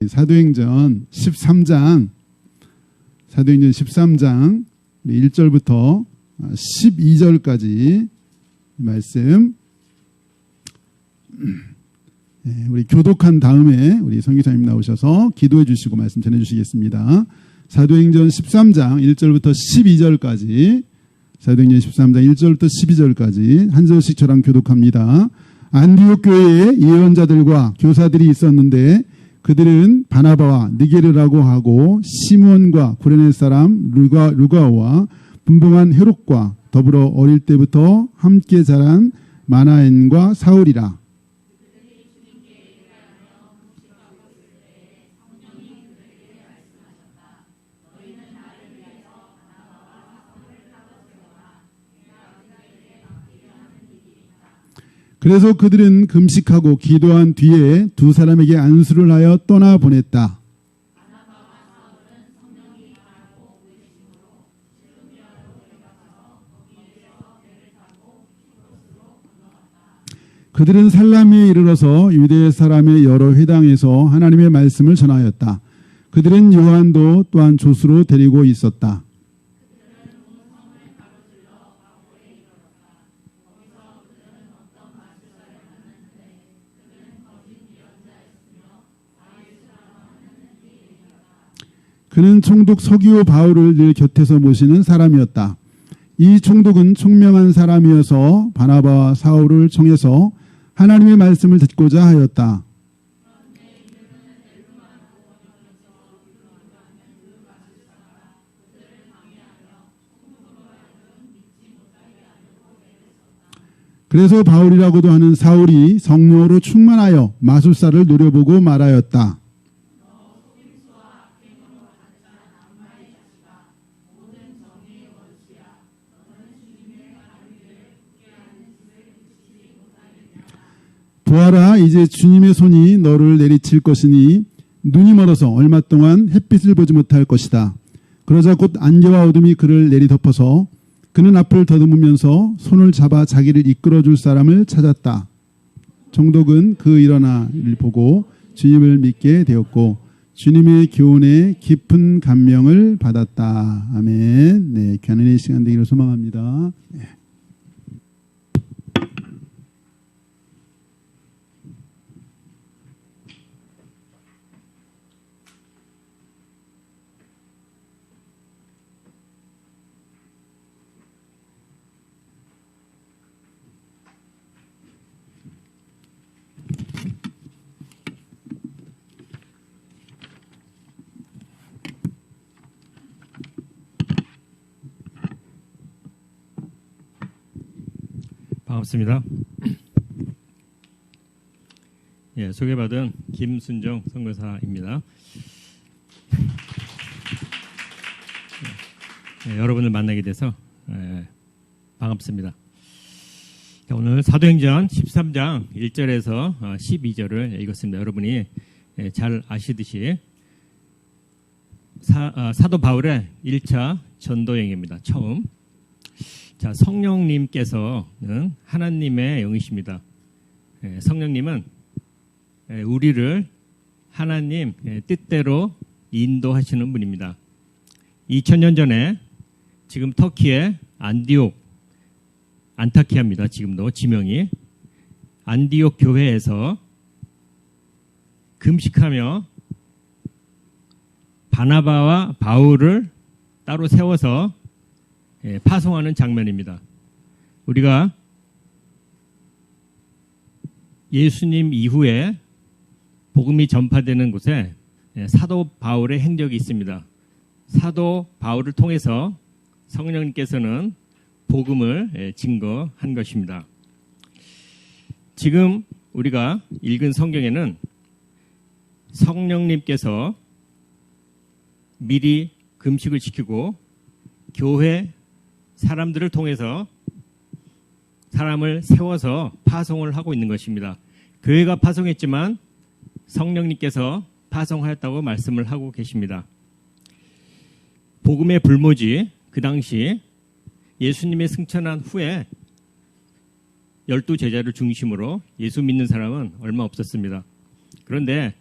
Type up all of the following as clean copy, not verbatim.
사도행전 13장 1절부터 12절까지 말씀 우리 교독한 다음에 우리 선교사님 나오셔서 기도해 주시고 말씀 전해 주시겠습니다. 사도행전 13장 1절부터 12절까지 사도행전 13장 1절부터 12절까지 한 절씩 저랑 교독합니다. 안디옥 교회에 예언자들과 교사들이 있었는데 그들은 바나바와 느게르라고 하고 시몬과 구레네 사람 루가오와 분봉한 헤롯과 더불어 어릴 때부터 함께 자란 마나엔과 사울이라. 그래서 그들은 금식하고 기도한 뒤에 두 사람에게 안수를 하여 떠나 보냈다. 그들은 살라미에 이르러서 유대 사람의 여러 회당에서 하나님의 말씀을 전하였다. 그들은 요한도 또한 조수로 데리고 있었다. 그는 총독 서기오 바울을 늘 곁에서 모시는 사람이었다. 이 총독은 총명한 사람이어서 바나바와 사울을 청해서 하나님의 말씀을 듣고자 하였다. 그래서 바울이라고도 하는 사울이 성령으로 충만하여 마술사를 노려보고 말하였다. 보아라, 이제 주님의 손이 너를 내리칠 것이니 눈이 멀어서 얼마 동안 햇빛을 보지 못할 것이다. 그러자 곧 안개와 어둠이 그를 내리덮어서 그는 앞을 더듬으면서 손을 잡아 자기를 이끌어줄 사람을 찾았다. 총독은 그 일어나 일 보고 주님을 믿게 되었고 주님의 교훈에 깊은 감명을 받았다. 아멘. 네, 귀한 시간 되기를 소망합니다. 네. 반갑습니다. 예, 소개받은 김순정 선교사입니다. 여러분을 만나게 돼서 반갑습니다. 오늘 사도행전 13장 1절에서 12절을 읽었습니다. 여러분이 잘 아시듯이 사도 바울의 1차 전도여행입니다. 처음. 자, 성령님께서는 하나님의 영이십니다. 성령님은 우리를 하나님 뜻대로 인도하시는 분입니다. 2000년 전에 지금 터키의 안타키아입니다. 지금도 지명이 안디옥 교회에서 금식하며 바나바와 바울을 따로 세워서 파송하는 장면입니다. 우리가 예수님 이후에 복음이 전파되는 곳에 사도 바울의 행적이 있습니다. 사도 바울을 통해서 성령님께서는 복음을 증거한 것입니다. 지금 우리가 읽은 성경에는 성령님께서 미리 금식을 지키고 교회 사람들을 통해서 사람을 세워서 파송을 하고 있는 것입니다. 교회가 파송했지만 성령님께서 파송하였다고 말씀을 하고 계십니다. 복음의 불모지, 그 당시 예수님의 승천한 후에 12 제자를 중심으로 예수 믿는 사람은 얼마 없었습니다. 그런데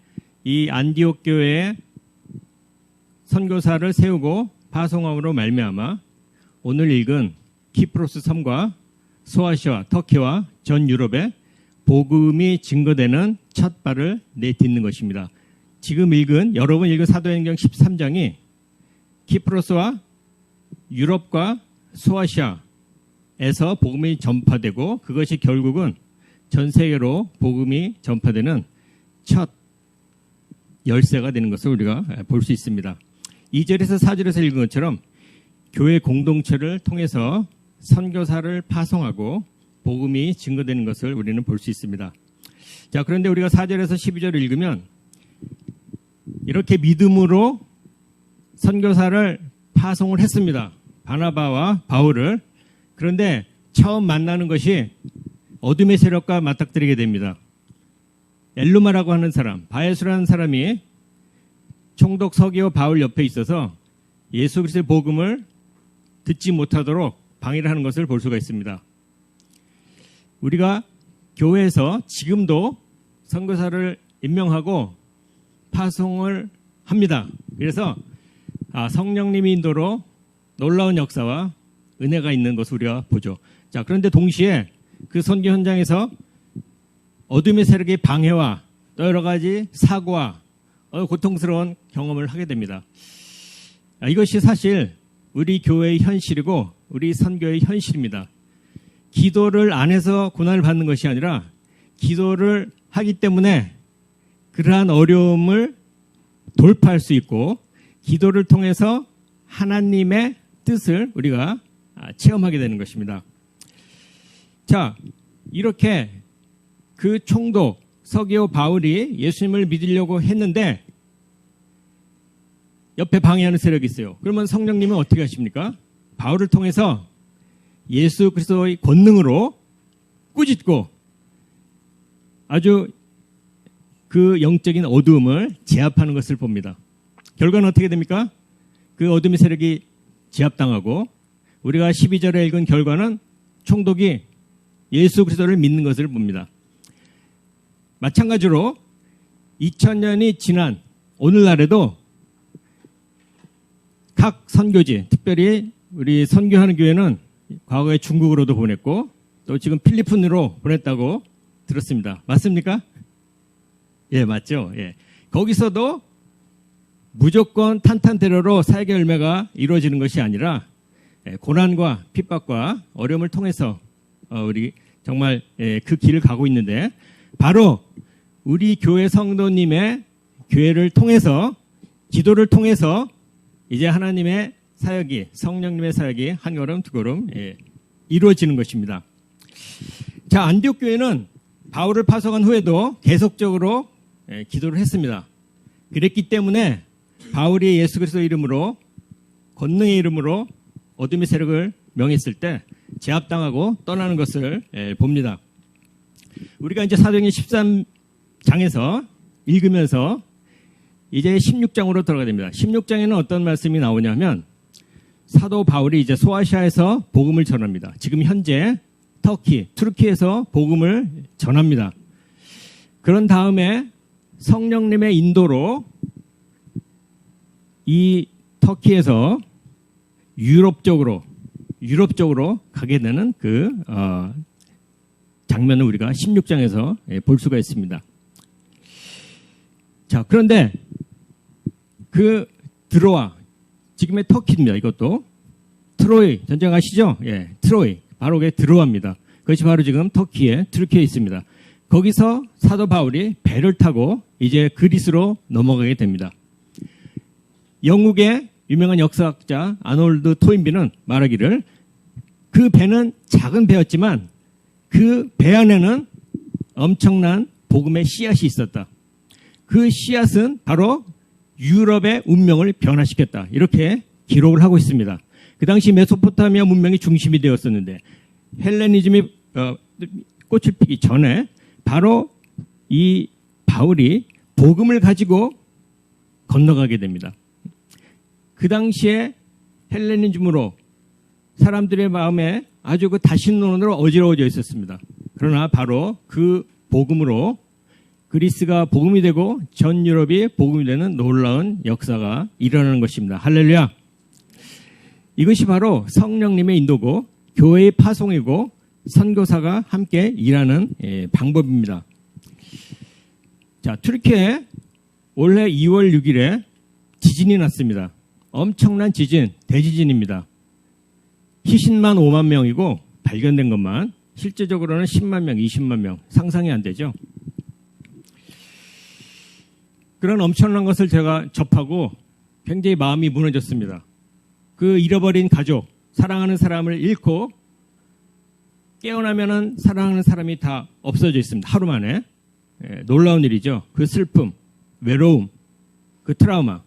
이 안디옥 교회에 선교사를 세우고 파송함으로 말미암아 오늘 읽은 키프로스 섬과 소아시아, 터키와 전 유럽에 복음이 증거되는 첫 발을 내딛는 것입니다. 지금 여러분 읽은 사도행전 13장이 키프로스와 유럽과 소아시아에서 복음이 전파되고 그것이 결국은 전 세계로 복음이 전파되는 첫 열쇠가 되는 것을 우리가 볼 수 있습니다. 2절에서 4절에서 읽은 것처럼 교회 공동체를 통해서 선교사를 파송하고 복음이 증거되는 것을 우리는 볼 수 있습니다. 자, 그런데 우리가 4절에서 12절을 읽으면 이렇게 믿음으로 선교사를 파송을 했습니다. 바나바와 바울을. 그런데 처음 만나는 것이 어둠의 세력과 맞닥뜨리게 됩니다. 엘루마라고 하는 사람, 바에수라는 사람이 총독 서기오 바울 옆에 있어서 예수 그리스도의 복음을 듣지 못하도록 방해를 하는 것을 볼 수가 있습니다. 우리가 교회에서 지금도 선교사를 임명하고 파송을 합니다. 그래서 성령님의 인도로 놀라운 역사와 은혜가 있는 것을 우리가 보죠. 자, 그런데 동시에 그 선교 현장에서 어둠의 세력의 방해와 또 여러 가지 사고와 고통스러운 경험을 하게 됩니다. 이것이 사실 우리 교회의 현실이고 우리 선교의 현실입니다. 기도를 안 해서 고난을 받는 것이 아니라 기도를 하기 때문에 그러한 어려움을 돌파할 수 있고 기도를 통해서 하나님의 뜻을 우리가 체험하게 되는 것입니다. 자, 이렇게 그 총독 서기오 바울이 예수님을 믿으려고 했는데 옆에 방해하는 세력이 있어요. 그러면 성령님은 어떻게 하십니까? 바울을 통해서 예수 그리스도의 권능으로 꾸짖고 아주 그 영적인 어두움을 제압하는 것을 봅니다. 결과는 어떻게 됩니까? 그 어둠의 세력이 제압당하고 우리가 12절에 읽은 결과는 총독이 예수 그리스도를 믿는 것을 봅니다. 마찬가지로 2000년이 지난 오늘날에도 각 선교지, 특별히 우리 선교하는 교회는 과거에 중국으로도 보냈고 또 지금 필리핀으로 보냈다고 들었습니다. 맞습니까? 예, 맞죠. 예. 거기서도 무조건 탄탄대로로 사역의 열매가 이루어지는 것이 아니라 고난과 핍박과 어려움을 통해서 우리 정말 그 길을 가고 있는데 바로 우리 교회 성도님의 교회를 통해서 기도를 통해서 이제 하나님의 사역이 성령님의 사역이 한 걸음 두 걸음 이루어지는 것입니다. 자, 안디옥 교회는 바울을 파송한 후에도 계속적으로 기도를 했습니다. 그랬기 때문에 바울이 예수 그리스도 이름으로 권능의 이름으로 어둠의 세력을 명했을 때 제압당하고 떠나는 것을 봅니다. 우리가 이제 사도행전 13장에서 읽으면서 이제 16장으로 들어가야 됩니다. 16장에는 어떤 말씀이 나오냐면 사도 바울이 이제 소아시아에서 복음을 전합니다. 지금 현재 투르키에서 복음을 전합니다. 그런 다음에 성령님의 인도로 이 터키에서 유럽 쪽으로 가게 되는 그 장면을 우리가 16장에서 볼 수가 있습니다. 자, 그런데 그 드로아, 지금의 터키입니다. 이것도 트로이 전쟁 아시죠? 예, 트로이 바로 그게 드로아입니다. 그것이 바로 지금 투르키에 있습니다. 거기서 사도 바울이 배를 타고 이제 그리스로 넘어가게 됩니다. 영국의 유명한 역사학자 아놀드 토인비는 말하기를 그 배는 작은 배였지만 그 배 안에는 엄청난 복음의 씨앗이 있었다. 그 씨앗은 바로 유럽의 운명을 변화시켰다. 이렇게 기록을 하고 있습니다. 그 당시 메소포타미아 문명이 중심이 되었었는데 헬레니즘이 꽃을 피기 전에 바로 이 바울이 복음을 가지고 건너가게 됩니다. 그 당시에 헬레니즘으로 사람들의 마음에 아주 그 다신론으로 어지러워져 있었습니다. 그러나 바로 그 복음으로 그리스가 복음이 되고 전 유럽이 복음이 되는 놀라운 역사가 일어나는 것입니다. 할렐루야. 이것이 바로 성령님의 인도고 교회의 파송이고 선교사가 함께 일하는 방법입니다. 자, 튀르키예에 올해 2월 6일에 지진이 났습니다. 엄청난 지진, 대지진입니다. 희신만 5만 명이고 발견된 것만 실제적으로는 10만 명, 20만 명, 상상이 안 되죠. 그런 엄청난 것을 제가 접하고 굉장히 마음이 무너졌습니다. 그 잃어버린 가족, 사랑하는 사람을 잃고 깨어나면은 사랑하는 사람이 다 없어져 있습니다. 하루 만에. 놀라운 일이죠. 그 슬픔, 외로움, 그 트라우마.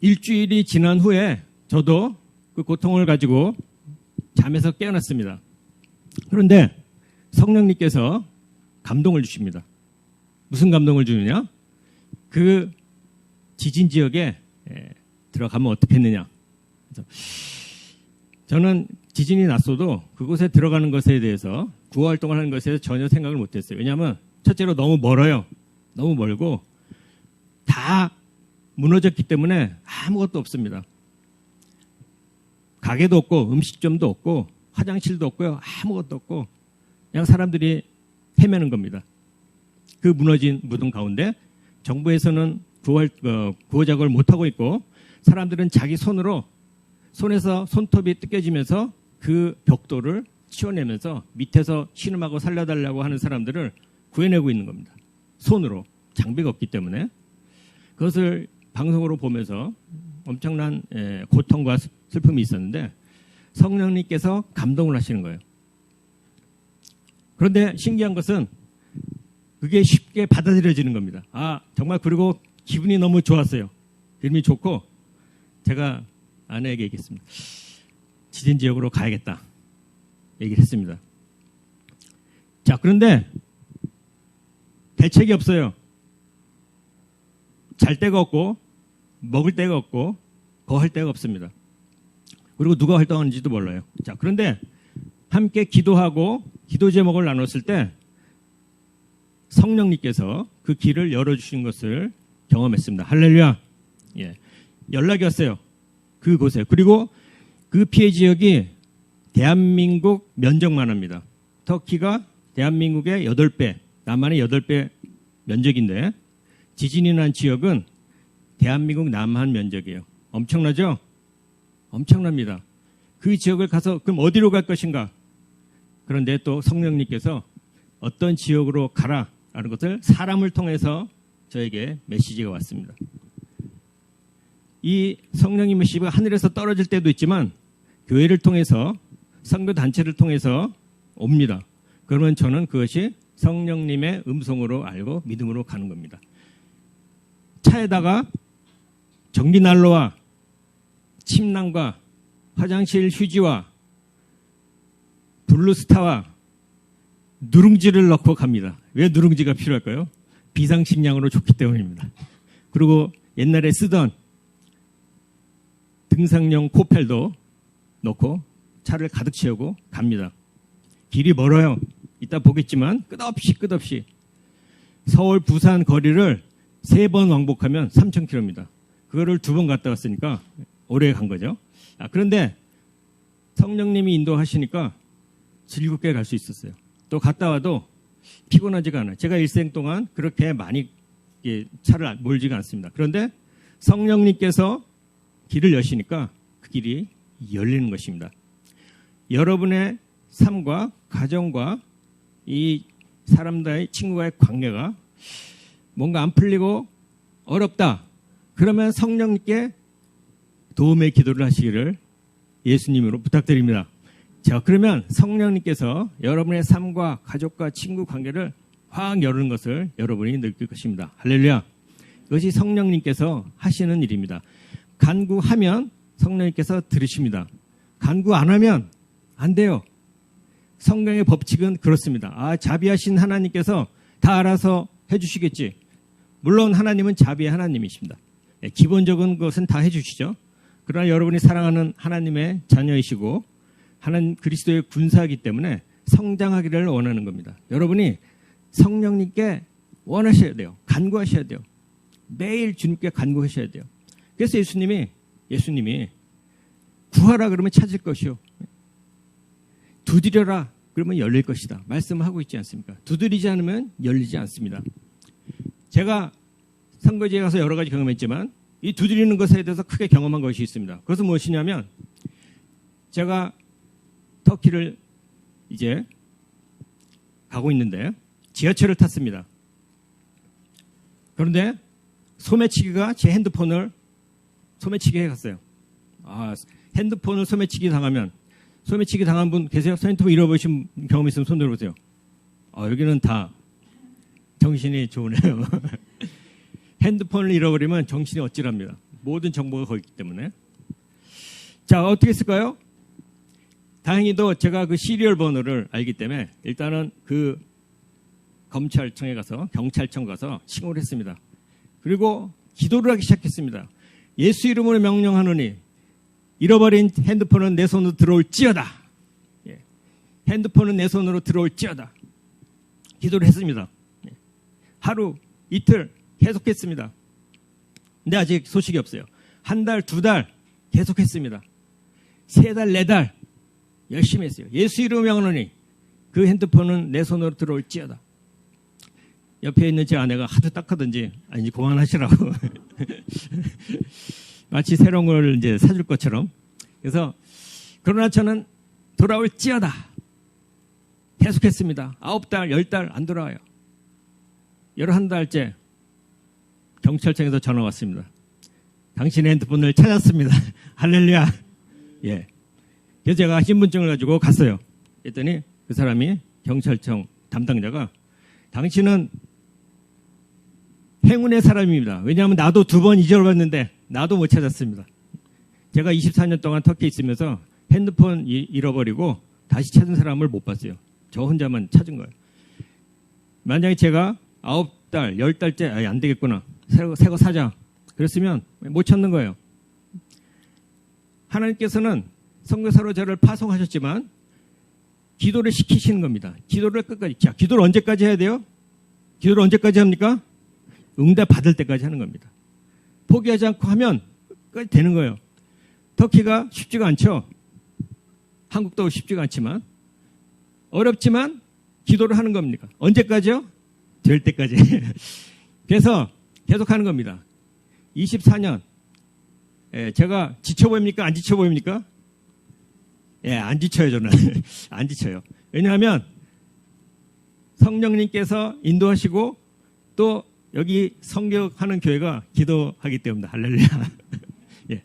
일주일이 지난 후에 저도 그 고통을 가지고 잠에서 깨어났습니다. 그런데 성령님께서 감동을 주십니다. 무슨 감동을 주느냐? 그 지진 지역에 들어가면 어떻겠느냐. 저는 지진이 났어도 그곳에 들어가는 것에 대해서 구호 활동을 하는 것에 대해서 전혀 생각을 못했어요. 왜냐하면 첫째로 너무 멀어요. 너무 멀고 다 무너졌기 때문에 아무것도 없습니다. 가게도 없고 음식점도 없고 화장실도 없고요. 아무것도 없고 그냥 사람들이 헤매는 겁니다. 그 무너진 무덤 가운데 정부에서는 구호 작업을 못하고 있고 사람들은 자기 손에서 손톱이 뜯겨지면서 그 벽돌을 치워내면서 밑에서 신음하고 살려달라고 하는 사람들을 구해내고 있는 겁니다. 손으로. 장비가 없기 때문에. 그것을 방송으로 보면서 엄청난 고통과 슬픔이 있었는데 성령님께서 감동을 하시는 거예요. 그런데 신기한 것은 그게 쉽게 받아들여지는 겁니다. 아, 정말. 그리고 기분이 너무 좋았어요. 기분이 좋고 제가 아내에게 얘기했습니다. 지진 지역으로 가야겠다. 얘기를 했습니다. 자, 그런데 대책이 없어요. 잘 데가 없고 먹을 데가 없고 거할 데가 없습니다. 그리고 누가 활동하는지도 몰라요. 자, 그런데 함께 기도하고 기도 제목을 나눴을 때 성령님께서 그 길을 열어주신 것을 경험했습니다. 할렐루야. 예. 연락이 왔어요. 그곳에. 그리고 그 피해 지역이 대한민국 면적만 합니다. 터키가 대한민국의 8배, 남한의 8배 면적인데 지진이 난 지역은 대한민국 남한 면적이에요. 엄청나죠? 엄청납니다. 그 지역을 가서 그럼 어디로 갈 것인가? 그런데 또 성령님께서 어떤 지역으로 가라라는 것을 사람을 통해서 저에게 메시지가 왔습니다. 이 성령의 메시지가 하늘에서 떨어질 때도 있지만 교회를 통해서 선교단체를 통해서 옵니다. 그러면 저는 그것이 성령님의 음성으로 알고 믿음으로 가는 겁니다. 차에다가 전기난로와 침낭과 화장실 휴지와 블루스타와 누룽지를 넣고 갑니다. 왜 누룽지가 필요할까요? 비상식량으로 좋기 때문입니다. 그리고 옛날에 쓰던 등산용 코펠도 넣고 차를 가득 채우고 갑니다. 길이 멀어요. 이따 보겠지만 끝없이 서울 부산 거리를 3번 왕복하면 3,000km입니다. 그거를 2번 갔다 왔으니까 오래 간 거죠. 그런데 성령님이 인도하시니까 즐겁게 갈 수 있었어요. 또 갔다 와도 피곤하지가 않아요. 제가 일생 동안 그렇게 많이 차를 몰지가 않습니다. 그런데 성령님께서 길을 여시니까 그 길이 열리는 것입니다. 여러분의 삶과 가정과 이 사람들의 친구와의 관계가 뭔가 안 풀리고 어렵다. 그러면 성령님께 도움의 기도를 하시기를 예수님으로 부탁드립니다. 자, 그러면 성령님께서 여러분의 삶과 가족과 친구 관계를 확 여는 것을 여러분이 느낄 것입니다. 할렐루야. 이것이 성령님께서 하시는 일입니다. 간구하면 성령님께서 들으십니다. 간구 안 하면 안 돼요. 성경의 법칙은 그렇습니다. 자비하신 하나님께서 다 알아서 해주시겠지. 물론 하나님은 자비의 하나님이십니다. 기본적인 것은 다 해주시죠. 그러나 여러분이 사랑하는 하나님의 자녀이시고 하나님 그리스도의 군사이기 때문에 성장하기를 원하는 겁니다. 여러분이 성령님께 원하셔야 돼요. 간구하셔야 돼요. 매일 주님께 간구하셔야 돼요. 그래서 예수님이 구하라 그러면 찾을 것이요. 두드려라 그러면 열릴 것이다. 말씀을 하고 있지 않습니까? 두드리지 않으면 열리지 않습니다. 제가 선거지에 가서 여러 가지 경험했지만 이 두드리는 것에 대해서 크게 경험한 것이 있습니다. 그것은 무엇이냐면 제가 터키를 이제 가고 있는데 지하철을 탔습니다. 그런데 소매치기가 제 핸드폰을 소매치기 해갔어요. 핸드폰을 소매치기 당하면 소매치기 당한 분 계세요? 핸드폰 잃어버리신 경험 있으면 손 들어보세요. 여기는 다 정신이 좋으네요. 핸드폰을 잃어버리면 정신이 어찌랍니다. 모든 정보가 거기 있기 때문에. 자, 어떻게 했을까요? 다행히도 제가 그 시리얼 번호를 알기 때문에 일단은 그 검찰청에 가서 경찰청 가서 신고를 했습니다. 그리고 기도를 하기 시작했습니다. 예수 이름으로 명령하노니 잃어버린 핸드폰은 내 손으로 들어올지어다. 예. 핸드폰은 내 손으로 들어올지어다. 기도를 했습니다. 예. 하루, 이틀 계속했습니다. 근데 아직 소식이 없어요. 한 달, 두 달 계속했습니다. 세 달, 네 달 열심히 했어요. 예수 이름으로 명하노니 그 핸드폰은 내 손으로 들어올지어다. 옆에 있는 제 아내가 하도 딱하든지 아니 그만하시라고 마치 새로운 걸 이제 사줄 것처럼. 그래서 그러나 저는 돌아올지어다 계속했습니다. 9달, 10달 안 돌아와요. 11달째 경찰청에서 전화 왔습니다. 당신의 핸드폰을 찾았습니다. 할렐루야. 예. 그래서 제가 신분증을 가지고 갔어요. 그랬더니 그 사람이 경찰청 담당자가 당신은 행운의 사람입니다. 왜냐하면 나도 2번 잊어버렸는데 나도 못 찾았습니다. 제가 24년 동안 터키에 있으면서 핸드폰 잃어버리고 다시 찾은 사람을 못 봤어요. 저 혼자만 찾은 거예요. 만약에 제가 9달, 10달째 안 되겠구나. 새 거 사자. 그랬으면 못 찾는 거예요. 하나님께서는 선교사로 저를 파송하셨지만 기도를 시키시는 겁니다. 기도를 끝까지. 자, 기도를 언제까지 해야 돼요? 기도를 언제까지 합니까? 응답 받을 때까지 하는 겁니다. 포기하지 않고 하면 끝까지 되는 거예요. 터키가 쉽지가 않죠. 한국도 쉽지가 않지만 어렵지만 기도를 하는 겁니까? 언제까지요? 될 때까지. 그래서 계속 하는 겁니다. 24년 제가 지쳐 보입니까? 안 지쳐 보입니까? 예, 안 지쳐요. 저는 안 지쳐요. 왜냐하면 성령님께서 인도하시고 또 여기 성교하는 교회가 기도하기 때문에 할렐루야. 예,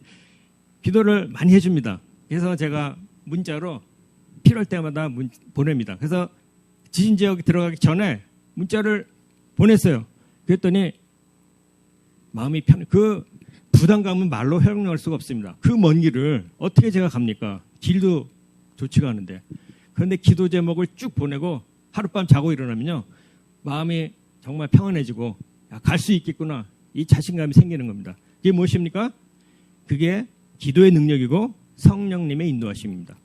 기도를 많이 해줍니다. 그래서 제가 문자로 필요할 때마다 보냅니다. 그래서 지진 지역에 들어가기 전에 문자를 보냈어요. 그랬더니 마음이 그 부담감은 말로 형용할 수가 없습니다. 그 먼 길을 어떻게 제가 갑니까? 길도 좋지가 않은데. 그런데 기도 제목을 쭉 보내고 하룻밤 자고 일어나면요, 마음이 정말 평안해지고 갈 수 있겠구나, 이 자신감이 생기는 겁니다. 이게 무엇입니까? 그게 기도의 능력이고 성령님의 인도하심입니다.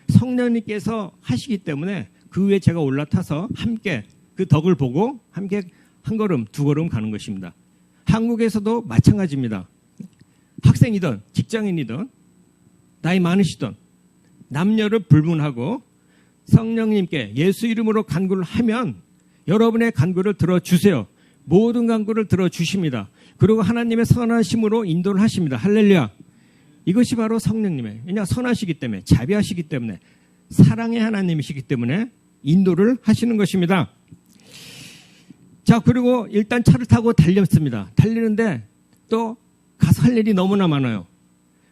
성령님께서 하시기 때문에 그 위에 제가 올라타서 함께 그 덕을 보고 함께 한 걸음 두 걸음 가는 것입니다. 한국에서도 마찬가지입니다. 학생이든 직장인이든 나이 많으시든 남녀를 불문하고 성령님께 예수 이름으로 간구를 하면 여러분의 간구를 들어주세요. 모든 간구를 들어주십니다. 그리고 하나님의 선하심으로 인도를 하십니다. 할렐루야. 이것이 바로 성령님의, 왜냐 선하시기 때문에, 자비하시기 때문에, 사랑의 하나님이시기 때문에 인도를 하시는 것입니다. 자, 그리고 일단 차를 타고 달렸습니다. 달리는데 또 가서 할 일이 너무나 많아요.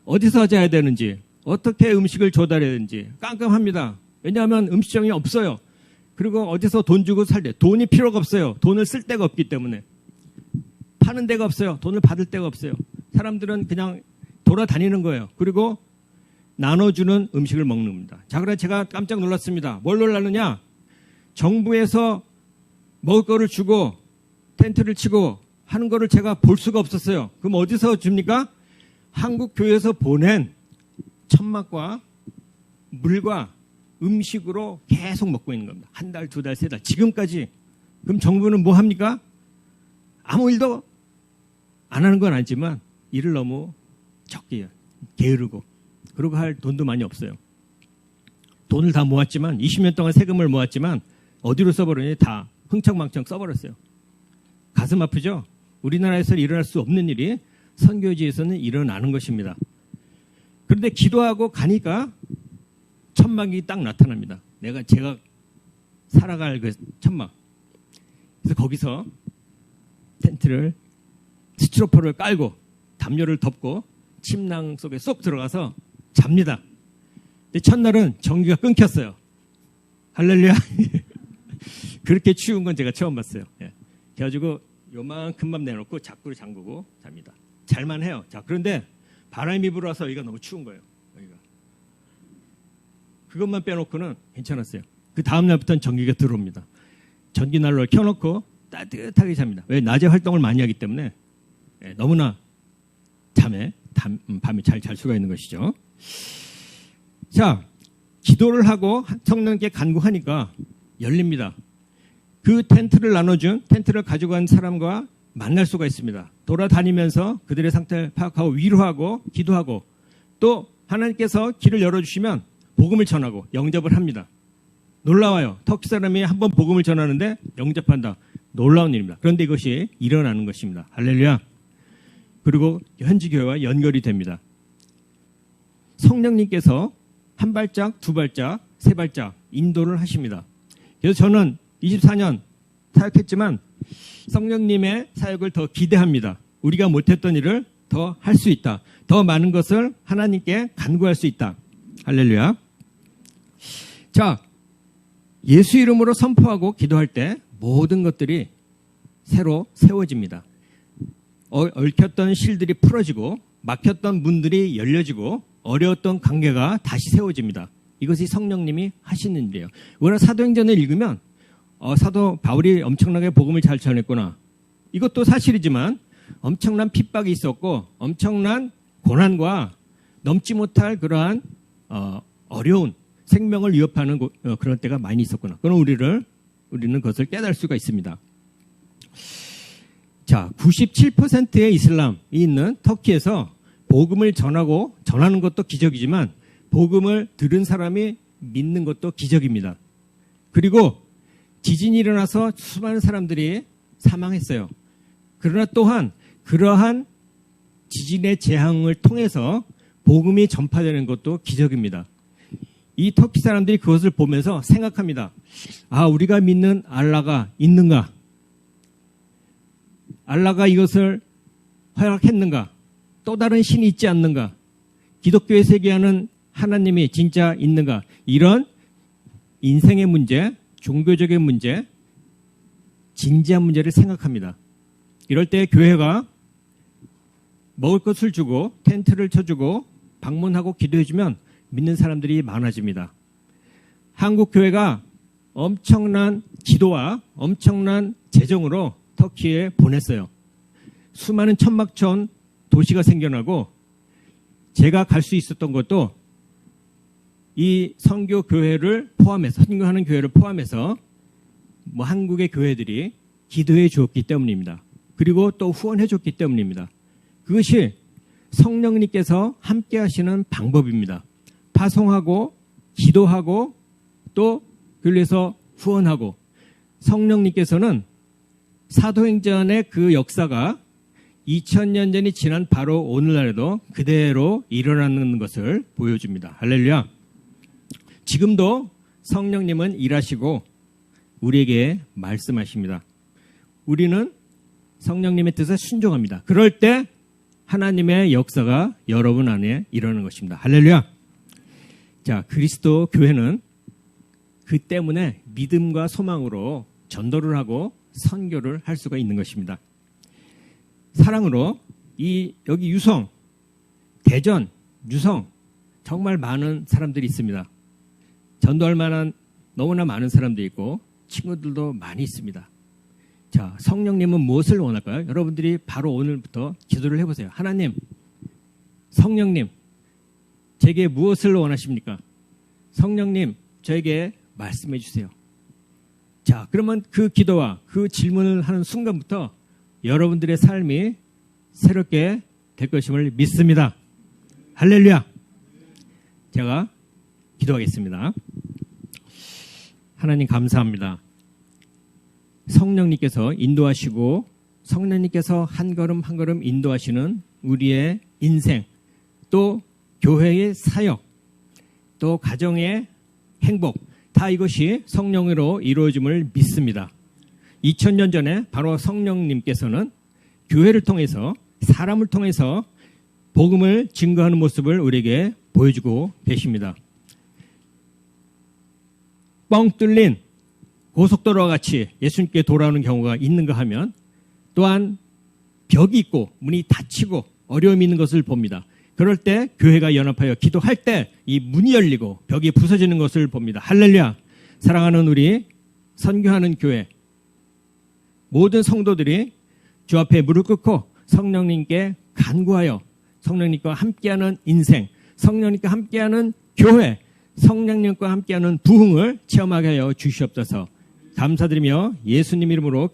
어디서 자야 되는지, 어떻게 음식을 조달해야 되는지 깜깜합니다. 왜냐하면 음식점이 없어요. 그리고 어디서 돈 주고 살 때 돈이 필요가 없어요. 돈을 쓸 데가 없기 때문에. 파는 데가 없어요. 돈을 받을 데가 없어요. 사람들은 그냥 돌아다니는 거예요. 그리고 나눠주는 음식을 먹는 겁니다. 자, 그래서 제가 깜짝 놀랐습니다. 뭘 놀랐느냐? 정부에서 먹을 거를 주고 텐트를 치고 하는 거를 제가 볼 수가 없었어요. 그럼 어디서 줍니까? 한국 교회에서 보낸 천막과 물과 음식으로 계속 먹고 있는 겁니다. 한 달, 두 달, 세 달, 지금까지. 그럼 정부는 뭐 합니까? 아무 일도 안 하는 건 아니지만 일을 너무 적게 해요. 게으르고. 그러고 할 돈도 많이 없어요. 돈을 다 모았지만 20년 동안 세금을 모았지만 어디로 써버리니 다 흥청망청 써버렸어요. 가슴 아프죠? 우리나라에서 일어날 수 없는 일이 선교지에서는 일어나는 것입니다. 그런데 기도하고 가니까 천막이 딱 나타납니다. 제가 살아갈 그 천막. 그래서 거기서 텐트를 스티로폼을 깔고 담요를 덮고 침낭 속에 쏙 들어가서 잡니다. 근데 첫날은 전기가 끊겼어요. 할렐루야. 그렇게 추운 건 제가 처음 봤어요. 예. 그래가지고 요만큼만 내놓고 자꾸로 잠그고 잡니다. 잘만 해요. 자, 그런데 바람이 불어서 여기가 너무 추운 거예요. 여기가. 그것만 빼놓고는 괜찮았어요. 그 다음 날부터는 전기가 들어옵니다. 전기 난로를 켜놓고 따뜻하게 잡니다. 왜? 낮에 활동을 많이 하기 때문에 너무나 밤에 잘 잘 수가 있는 것이죠. 자, 기도를 하고 성령님께 간구하니까 열립니다. 그 텐트를 가지고 간 사람과 만날 수가 있습니다. 돌아다니면서 그들의 상태를 파악하고 위로하고 기도하고 또 하나님께서 길을 열어주시면 복음을 전하고 영접을 합니다. 놀라워요. 터키 사람이 한번 복음을 전하는데 영접한다. 놀라운 일입니다. 그런데 이것이 일어나는 것입니다. 할렐루야. 그리고 현지 교회와 연결이 됩니다. 성령님께서 한 발짝, 두 발짝, 세 발짝 인도를 하십니다. 그래서 저는 24년 사역했지만 성령님의 사역을 더 기대합니다. 우리가 못했던 일을 더 할 수 있다. 더 많은 것을 하나님께 간구할 수 있다. 할렐루야. 자, 예수 이름으로 선포하고 기도할 때 모든 것들이 새로 세워집니다. 얽혔던 실들이 풀어지고 막혔던 문들이 열려지고 어려웠던 관계가 다시 세워집니다. 이것이 성령님이 하시는 일이에요. 우리가 사도행전을 읽으면 사도 바울이 엄청나게 복음을 잘 전했구나. 이것도 사실이지만 엄청난 핍박이 있었고 엄청난 고난과 넘지 못할 그러한 어려운 생명을 위협하는 그런 때가 많이 있었구나. 그럼 우리는 그것을 깨달을 수가 있습니다. 자, 97%의 이슬람이 있는 터키에서 복음을 전하는 것도 기적이지만 복음을 들은 사람이 믿는 것도 기적입니다. 그리고 지진이 일어나서 수많은 사람들이 사망했어요. 그러나 또한 그러한 지진의 재앙을 통해서 복음이 전파되는 것도 기적입니다. 이 터키 사람들이 그것을 보면서 생각합니다. 아, 우리가 믿는 알라가 있는가? 알라가 이것을 허락했는가? 또 다른 신이 있지 않는가? 기독교에 세계하는 하나님이 진짜 있는가? 이런 인생의 문제, 종교적인 문제, 진지한 문제를 생각합니다. 이럴 때 교회가 먹을 것을 주고 텐트를 쳐주고 방문하고 기도해주면 믿는 사람들이 많아집니다. 한국 교회가 엄청난 기도와 엄청난 재정으로 터키에 보냈어요. 수많은 천막천 도시가 생겨나고 제가 갈 수 있었던 것도 이 선교교회를 포함해서 선교하는 교회를 포함해서 한국의 교회들이 기도해 주었기 때문입니다. 그리고 또 후원해 줬기 때문입니다. 그것이 성령님께서 함께 하시는 방법입니다. 파송하고 기도하고 또 그래서 후원하고 성령님께서는 사도행전의 그 역사가 2000년 전이 지난 바로 오늘날에도 그대로 일어나는 것을 보여줍니다. 할렐루야. 지금도 성령님은 일하시고 우리에게 말씀하십니다. 우리는 성령님의 뜻에 순종합니다. 그럴 때 하나님의 역사가 여러분 안에 일어나는 것입니다. 할렐루야. 자, 그리스도 교회는 그 때문에 믿음과 소망으로 전도를 하고 선교를 할 수가 있는 것입니다. 사랑으로 여기 유성, 대전, 유성 정말 많은 사람들이 있습니다. 전도할 만한 너무나 많은 사람들이 있고 친구들도 많이 있습니다. 자, 성령님은 무엇을 원할까요? 여러분들이 바로 오늘부터 기도를 해보세요. 하나님, 성령님, 제게 무엇을 원하십니까? 성령님, 저에게 말씀해 주세요. 자, 그러면 그 기도와 그 질문을 하는 순간부터 여러분들의 삶이 새롭게 될 것임을 믿습니다. 할렐루야. 제가 기도하겠습니다. 하나님 감사합니다. 성령님께서 인도하시고 성령님께서 한 걸음 한 걸음 인도하시는 우리의 인생, 또 교회의 사역, 또 가정의 행복, 다 이것이 성령으로 이루어짐을 믿습니다. 2000년 전에 바로 성령님께서는 교회를 통해서, 사람을 통해서 복음을 증거하는 모습을 우리에게 보여주고 계십니다. 뻥 뚫린 고속도로와 같이 예수님께 돌아오는 경우가 있는가 하면, 또한 벽이 있고 문이 닫히고 어려움이 있는 것을 봅니다. 그럴 때 교회가 연합하여 기도할 때 이 문이 열리고 벽이 부서지는 것을 봅니다. 할렐루야. 사랑하는 우리 선교하는 교회 모든 성도들이 주 앞에 무릎 꿇고 성령님께 간구하여 성령님과 함께하는 인생, 성령님과 함께하는 교회, 성령님과 함께하는 부흥을 체험하게 하여 주시옵소서. 감사드리며 예수님 이름으로